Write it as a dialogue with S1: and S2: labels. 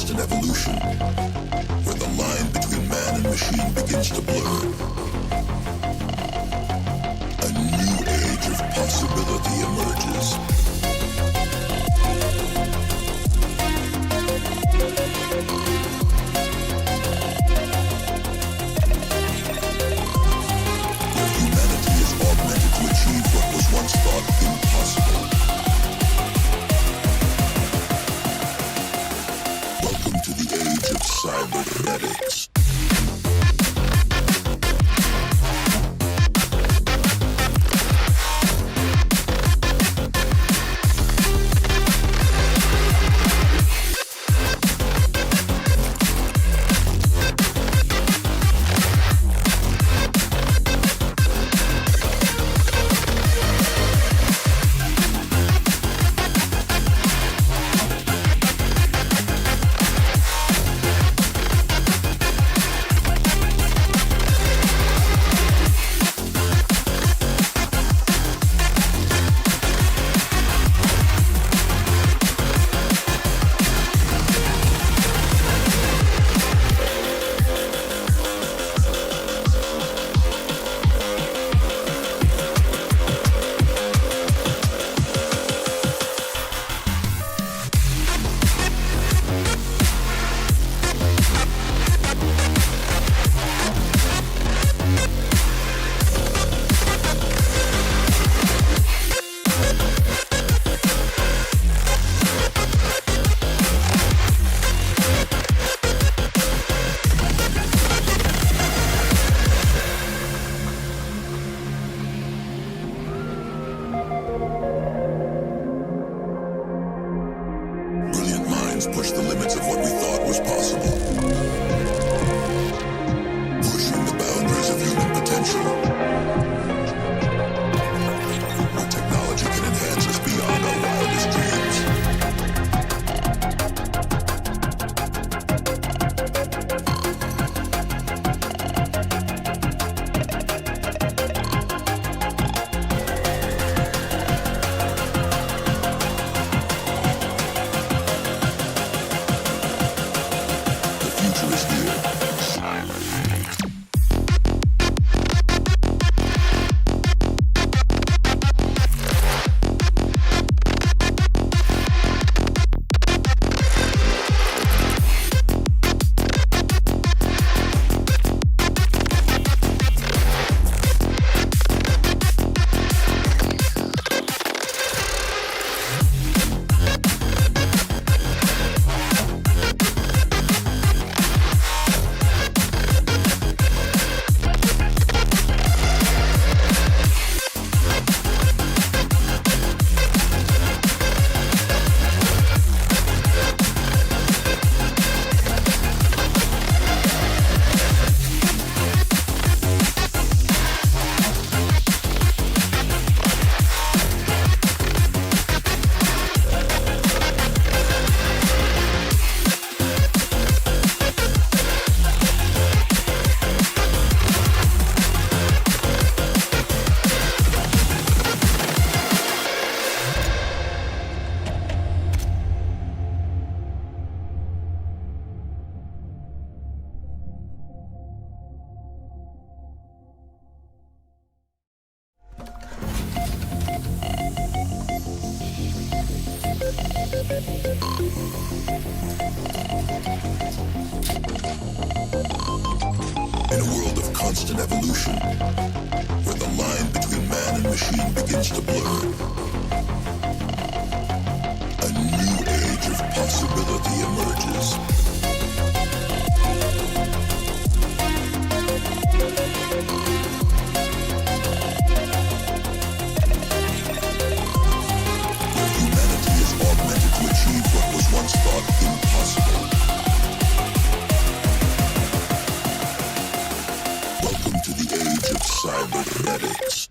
S1: constant evolution, where the line between man and machine begins to blur. A new age of possibility emerges. Where humanity is augmented to achieve what was once thought impossible. Welcome to the age of cybernetics. Push the limits of what we thought was possible. Pushing the boundaries of human potential. Where technology can enhance us beyond our wildest dreams. In a world of constant evolution, where the line between man and machine begins to blur, a new age of possibility emerges. Where humanity is augmented to achieve what was once thought impossible. Welcome to the age of cybernetics.